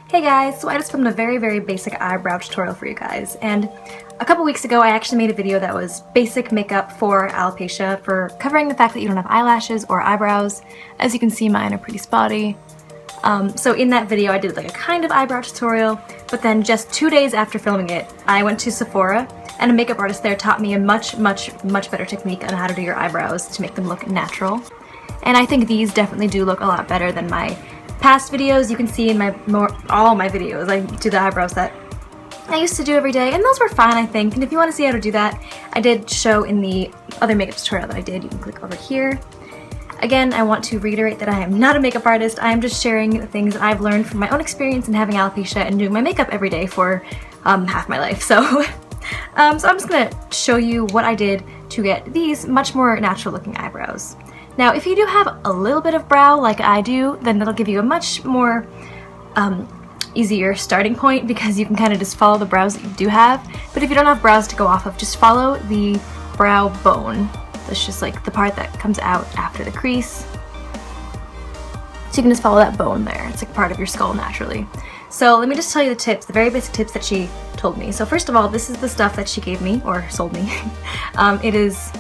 Hey guys, so I just filmed a very basic eyebrow tutorial for you guys, and a couple weeks ago I actually made a video that was basic makeup for alopecia, for covering the fact that you don't have eyelashes or eyebrows. As you can see, mine are pretty spotty. So in that video I did like a kind of eyebrow tutorial, but then just 2 days after filming it, I went to Sephora and a makeup artist there taught me a much better technique on how to do your eyebrows to make them look natural. And I think these definitely do look a lot better than my past videos. You can see in all my videos I do the eyebrows that I used to do every day, and those were fine, I think. And if you want to see how to do that, I did show in the other makeup tutorial that I did. You can click over here. Again, I want to reiterate that I am not a makeup artist. I am just sharing the things that I've learned from my own experience in having alopecia and doing my makeup every day for half my life. So, so I'm just gonna show you what I did to get these much more natural looking eyebrows. Now, if you do have a little bit of brow like I do, then that'll give you a much more easier starting point because you can kind of just follow the brows that you do have. But if you don't have brows to go off of, just follow the brow bone. That's just like the part that comes out after the crease. So you can just follow that bone there. It's like part of your skull naturally. So let me just tell you the tips, the very basic tips that she told me. So first of all, this is the stuff that she gave me, or sold me. It is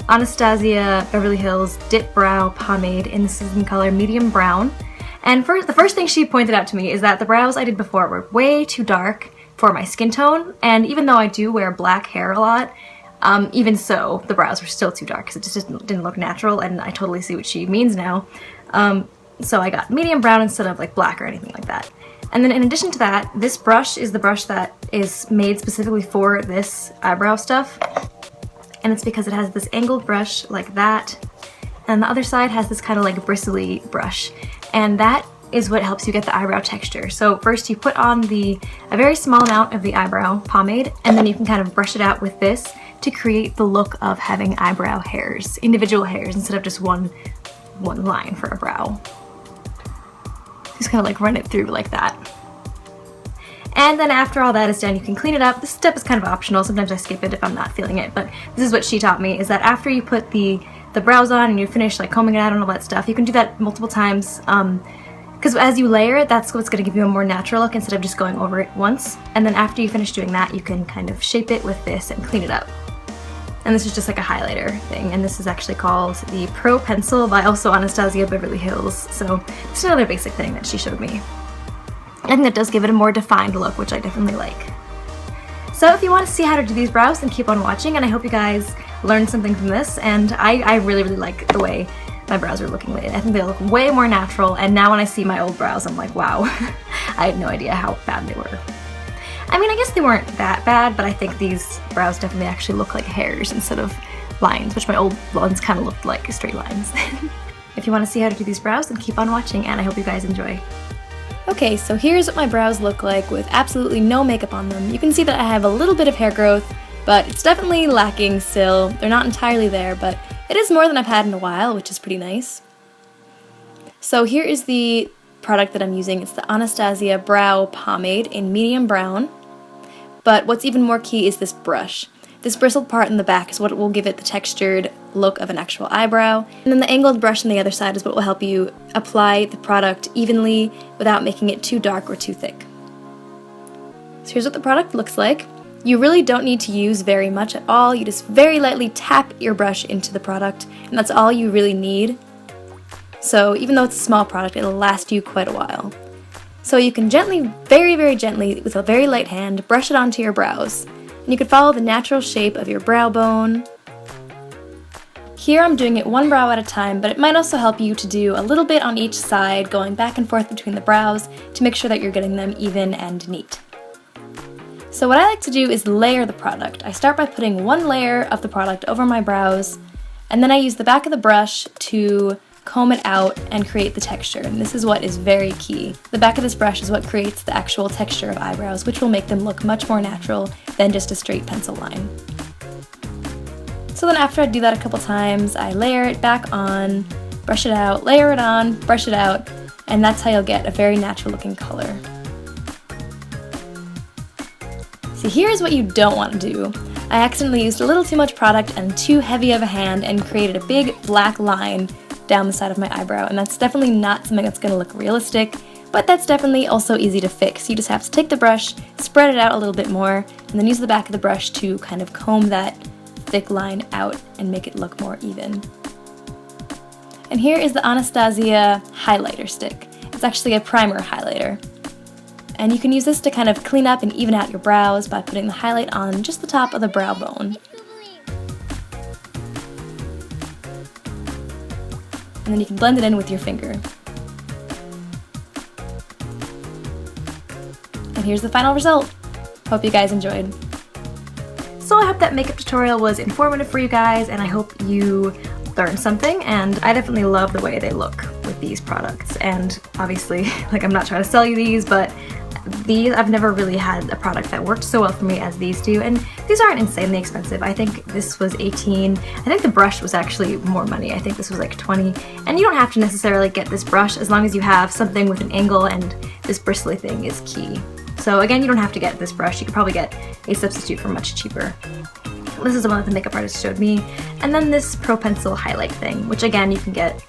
Anastasia Beverly Hills Dip Brow Pomade, and this is in color medium brown. And the first thing she pointed out to me is that the brows I did before were way too dark for my skin tone, and even though I do wear black hair a lot, even so, the brows were still too dark because it just didn't look natural, and I totally see what she means now. So I got medium brown instead of like black or anything like that. And then in addition to that, this brush is the brush that is made specifically for this eyebrow stuff. And it's because it has this angled brush like that, and the other side has this kind of like bristly brush, and that is what helps you get the eyebrow texture. So first you put on a very small amount of the eyebrow pomade, and then you can kind of brush it out with this to create the look of having eyebrow hairs, individual hairs, instead of just one line for a brow. Just kind of like run it through like that. And then after all that is done, you can clean it up. This step is kind of optional. Sometimes I skip it if I'm not feeling it, but this is what she taught me, is that after you put the brows on and you finish like combing it out and all that stuff, you can do that multiple times, because as you layer it, that's what's going to give you a more natural look instead of just going over it once. And then after you finish doing that, you can kind of shape it with this and clean it up. And this is just like a highlighter thing, and this is actually called the Pro Pencil by also Anastasia Beverly Hills. So it's another basic thing that she showed me. I think that does give it a more defined look, which I definitely like. So if you want to see how to do these brows, then keep on watching, and I hope you guys learned something from this. And I really like the way my brows are looking lately. I think they look way more natural, and now when I see my old brows, I'm like, wow, I had no idea how bad they were. I mean, I guess they weren't that bad, but I think these brows definitely actually look like hairs instead of lines, which my old ones kind of looked like straight lines. If you want to see how to do these brows, then keep on watching, and I hope you guys enjoy. Okay, so here's what my brows look like with absolutely no makeup on them. You can see that I have a little bit of hair growth, but it's definitely lacking still. They're not entirely there, but it is more than I've had in a while, which is pretty nice. So here is the product that I'm using. It's the Anastasia Brow Pomade in medium brown. But what's even more key is this brush. This bristled part in the back is what will give it the textured look of an actual eyebrow. And then the angled brush on the other side is what will help you apply the product evenly without making it too dark or too thick. So here's what the product looks like. You really don't need to use very much at all. You just very lightly tap your brush into the product, and that's all you really need. So even though it's a small product, it'll last you quite a while. So you can gently, very gently, with a very light hand, brush it onto your brows. And you can follow the natural shape of your brow bone. Here I'm doing it one brow at a time, but it might also help you to do a little bit on each side, going back and forth between the brows to make sure that you're getting them even and neat. So what I like to do is layer the product. I start by putting one layer of the product over my brows, and then I use the back of the brush to comb it out and create the texture, and this is what is very key. The back of this brush is what creates the actual texture of eyebrows, which will make them look much more natural than just a straight pencil line. So then after I do that a couple times, I layer it back on, brush it out, layer it on, brush it out, and that's how you'll get a very natural looking color. See, here's what you don't want to do. I accidentally used a little too much product and too heavy of a hand and created a big black line down the side of my eyebrow, and that's definitely not something that's going to look realistic but that's definitely also easy to fix. You just have to take the brush, spread it out a little bit more, and then use the back of the brush to kind of comb that thick line out and make it look more even. And here is the Anastasia highlighter stick. It's actually a primer highlighter. And you can use this to kind of clean up and even out your brows by putting the highlight on just the top of the brow bone. And then you can blend it in with your finger. And here's the final result. Hope you guys enjoyed. So I hope that makeup tutorial was informative for you guys, and I hope you learned something, and I definitely love the way they look with these products. And obviously, like, I'm not trying to sell you these, but these, I've never really had a product that worked so well for me as these do, and these aren't insanely expensive. I think this was $18. I think the brush was actually more money. I think this was like $20, and you don't have to necessarily get this brush as long as you have something with an angle, and this bristly thing is key. So again, you don't have to get this brush. You could probably get a substitute for much cheaper. This is the one that the makeup artist showed me. And then this Pro Pencil highlight thing, which again, you can get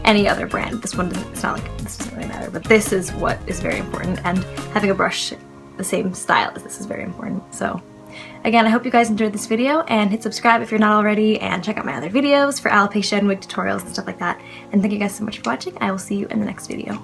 any other brand. This one doesn't, it's not like, this doesn't really matter, but this is what is very important, and having a brush the same style as this is very important. So again, I hope you guys enjoyed this video, and hit subscribe if you're not already, and check out my other videos for alopecia and wig tutorials and stuff like that. And thank you guys so much for watching. I will see you in the next video.